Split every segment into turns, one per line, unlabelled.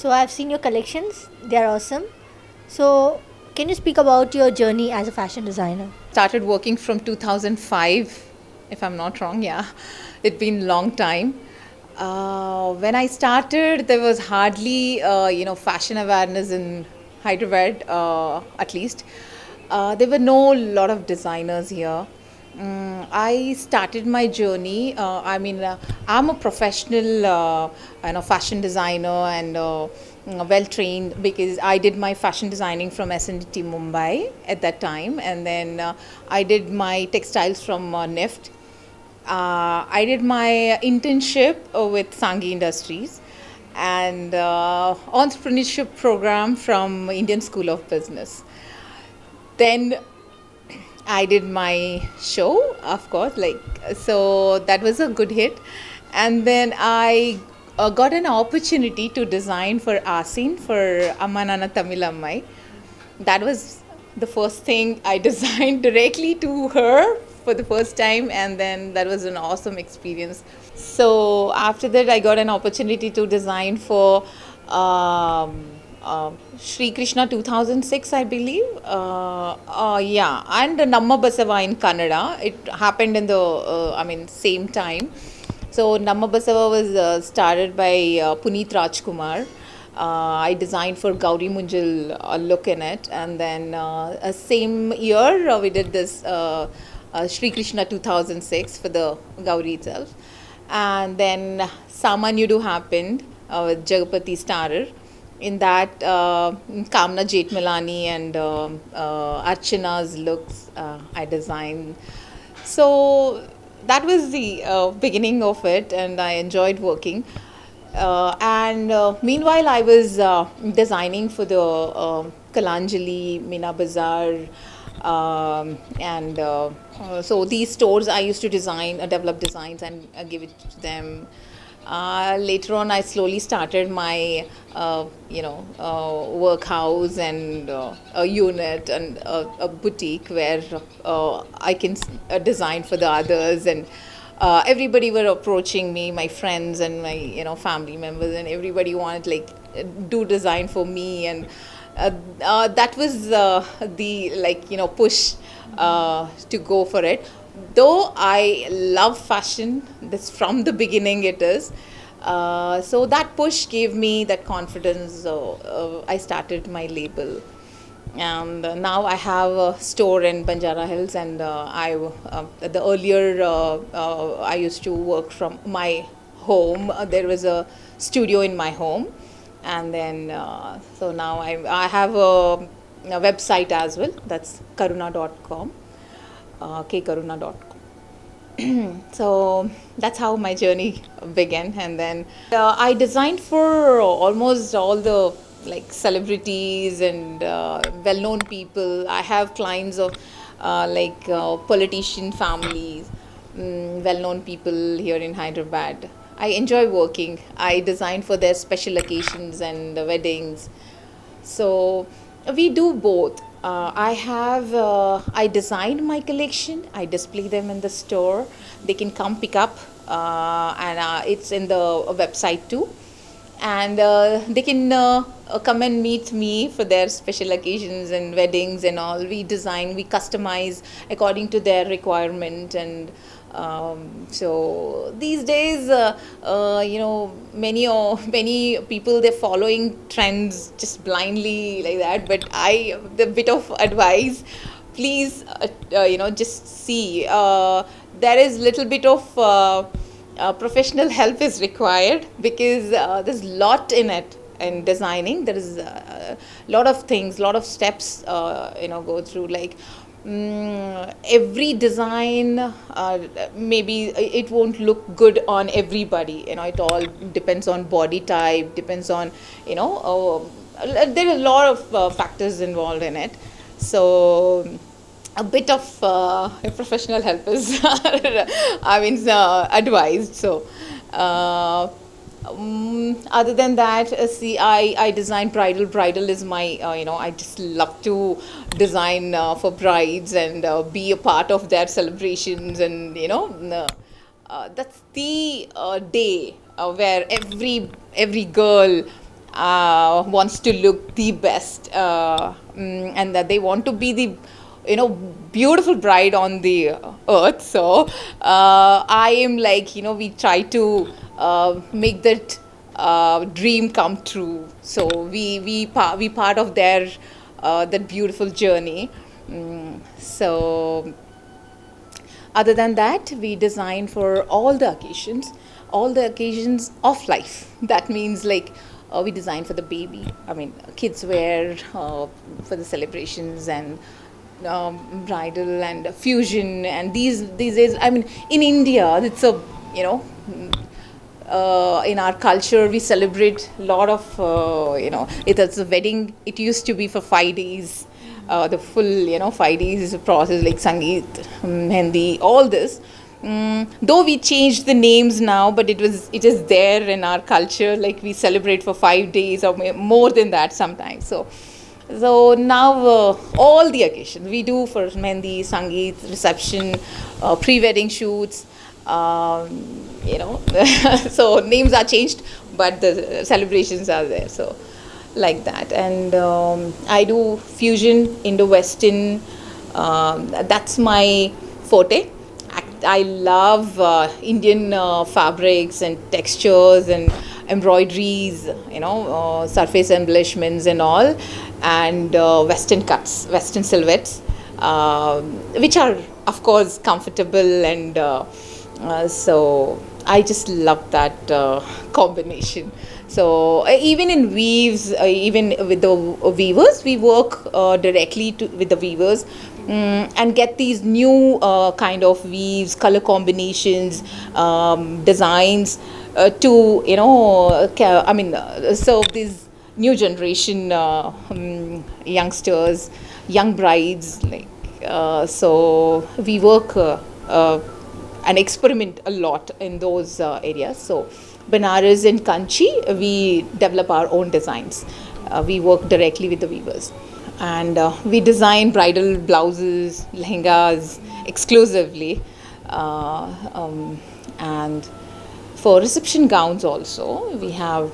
So I've seen your collections. They're awesome. So can you speak about your journey as a fashion designer?
Started working from 2005, if I'm not wrong. Yeah, it's been a long time. When I started, there was hardly fashion awareness in Hyderabad, at least. There were no lot of designers here. I started my journey. I'm a professional, fashion designer and well trained because I did my fashion designing from SNDT Mumbai at that time, and then I did my textiles from NIFT. I did my internship with Sanghi Industries and entrepreneurship program from Indian School of Business. Then I did my show, of course, so that was a good hit. And then I got an opportunity to design for Asin for Amma Nana Tamil Ammai. That was the first thing I designed directly to her for the first time, and then that was an awesome experience. So after that, I got an opportunity to design for Shri Krishna 2006, I believe. Yeah, and Namma Basava in Kannada. It happened in the same time. So Namma Basava was started by Puneet Rajkumar. I designed for Gauri Munjal look in it, and then same year we did this Shri Krishna 2006 for the Gauri itself, and then Samanyudu happened with Jagapati Starer. In that, Kamna Jetmalani and Archana's looks I designed. So that was the beginning of it, and I enjoyed working. And meanwhile, I was designing for the Kalanjali, Meena Bazaar, and so these stores I used to design, develop designs and give it to them. Later on, I slowly started my, workhouse and a unit and a boutique where I can design for the others, and everybody were approaching me, my friends and my family members, and everybody wanted do design for me, and that was the push to go for it. Though I love fashion, this from the beginning it is. So that push gave me that confidence. I started my label, and now I have a store in Banjara Hills, and the earlier I used to work from my home. There was a studio in my home, and then so now I have a website as well. That's karuna.com. KKaruna.com. So that's how my journey began, and then I designed for almost all the celebrities and well-known people. I have clients of politician families, well-known people here in Hyderabad. I enjoy working. I design for their special occasions and weddings. So we do both. I designed my collection. I display them in the store. They can come pick up, and it's in the website too. And they can come and meet me for their special occasions and weddings and all. We design, we customize according to their requirement, and so these days, many people, they're following trends just blindly like that. But the bit of advice, please, just see. There is little bit of professional help is required, because there's lot in it. In designing, there is a lot of things, lot of steps, go through. Every design, maybe it won't look good on everybody. It all depends on body type, depends on, there are a lot of factors involved in it. So a bit of professional help is advised. So other than that, I design bridal. Bridal is my, I just love to design for brides and be a part of their celebrations. And, that's the day where every girl wants to look the best, and that they want to be the beautiful bride on the earth. So I am like, we try to make that dream come true. So we part of their that beautiful journey. So other than that, we design for all the occasions of life. That means like we design for the baby. I mean, kidswear for the celebrations, and bridal and fusion. And these days, I mean, in India, it's a in our culture, we celebrate a lot of it's a wedding. It used to be for 5 days. The full 5 days process, like sangeet, mehendi, all this. Though we changed the names now, but it is there in our culture. Like we celebrate for 5 days or more than that sometimes. So now all the occasions we do for mehendi, sangeet, reception, pre-wedding shoots. So names are changed, but the celebrations are there. So like that. And I do fusion, Indo-Western. That's my forte. I love Indian fabrics and textures and embroideries, surface embellishments and all, and Western cuts, Western silhouettes, which are of course comfortable, and so I just love that combination. So even in weaves, even with the weavers, we work directly with the weavers, and get these new kind of weaves, color combinations, designs to serve these new generation youngsters, young brides. Like so, we work and experiment a lot in those areas. So Banaras and Kanchi, we develop our own designs. We work directly with the weavers, and we design bridal blouses, lehengas exclusively, and for reception gowns also we have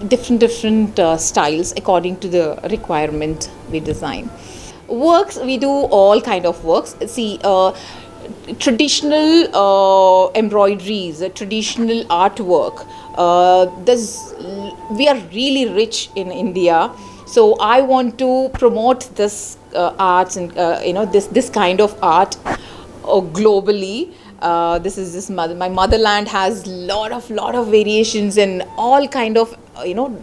different styles according to the requirement. We design works. We do all kind of works. See, traditional embroideries, traditional artwork. We are really rich in India, so I want to promote this arts and this kind of art globally. My motherland has lot of variations and all kind of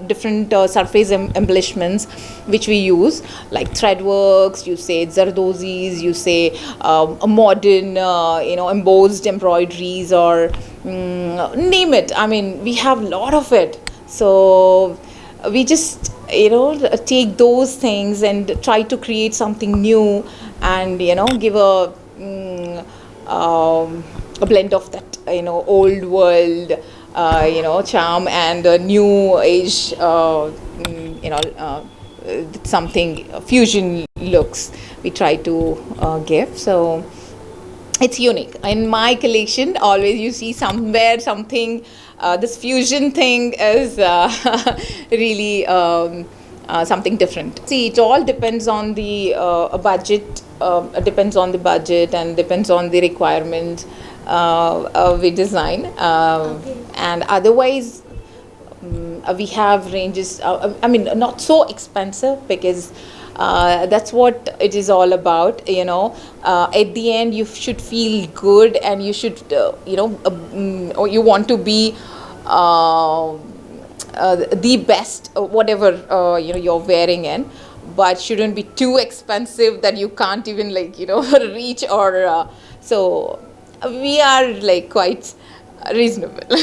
different surface embellishments which we use, like thread works, you say zardozis, you say modern embossed embroideries, or name it. I mean, we have a lot of it. So we just take those things and try to create something new, and give a blend of that old world charm and new age something fusion looks we try to give. So it's unique. In my collection, always you see somewhere something. This fusion thing is really something different. See, it all depends on the budget. Depends on the budget and depends on the requirement we design. And otherwise, we have ranges. I mean, not so expensive, because that's what it is all about. At the end, you should feel good, and you should, or you want to be the best, whatever you're wearing in, but shouldn't be too expensive that you can't even reach, or so we are like quite reasonable.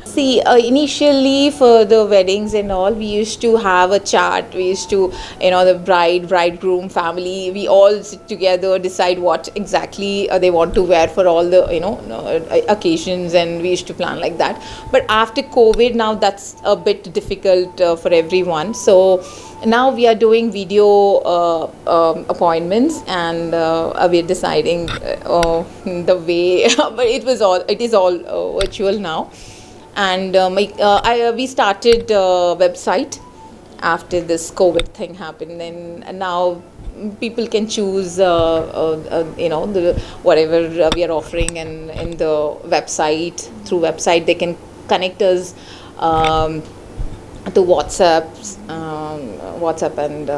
See, initially for the weddings and all, we used to have a chart. We used to, the bridegroom family, we all sit together, decide what exactly they want to wear for all the, occasions, and we used to plan like that. But after COVID, now that's a bit difficult for everyone. So now we are doing video appointments, and we are deciding the way, but it is all virtual now. And we started a website after this COVID thing happened. And now people can choose, whatever we are offering, and in the website, through website, they can connect us to WhatsApp, and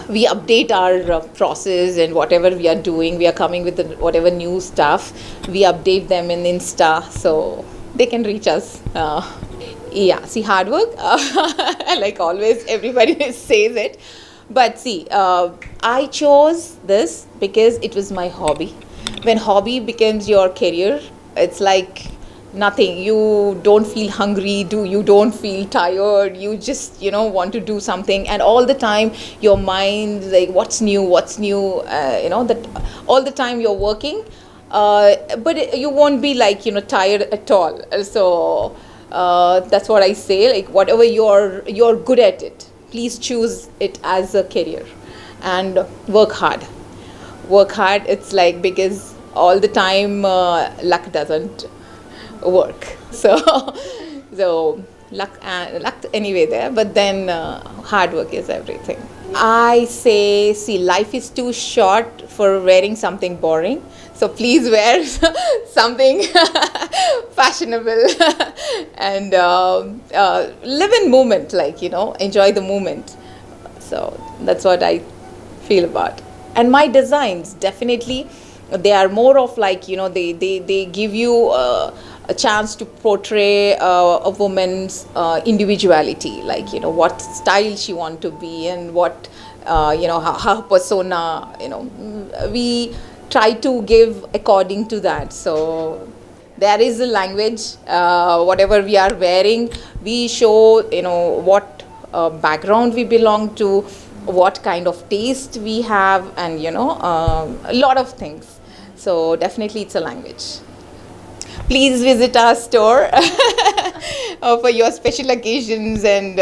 we update our process, and whatever we are doing, we are coming with whatever new stuff, we update them in Insta, so they can reach us. Yeah, see, hard work, like always, everybody says it. But see, I chose this because it was my hobby. When hobby becomes your career, it's like nothing. You don't feel hungry, you don't feel tired. You just, want to do something. And all the time, your mind, like, what's new, that all the time you're working. But you won't be like, tired at all. So that's what I say. Like, whatever you're good at it, please choose it as a career, and work hard. It's like, because all the time luck doesn't work. So luck anyway there, but then hard work is everything. I say, see, life is too short for wearing something boring. So please wear something fashionable and live in moment, like, enjoy the moment. So that's what I feel about. And my designs, definitely, they are more of like, they give you a chance to portray a woman's individuality, like, what style she want to be, and what, her persona, we try to give according to that. So there is a language, whatever we are wearing, we show, what background we belong to, what kind of taste we have, and, a lot of things. So definitely it's a language. Please visit our store for your special occasions, and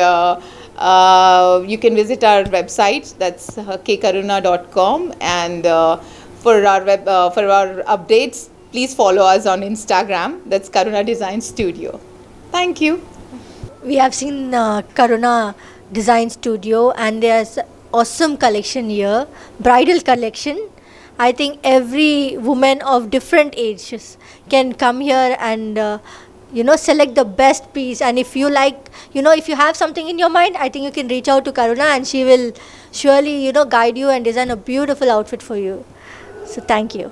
you can visit our website, that's KKaruna.com, and for our updates, please follow us on Instagram, that's Karuna Design Studio. Thank you.
We have seen Karuna Design Studio, and there's awesome collection here, bridal collection. I think every woman of different ages can come here and select the best piece. And if you like, if you have something in your mind, I think you can reach out to Karuna, and she will surely guide you and design a beautiful outfit for you. So thank you.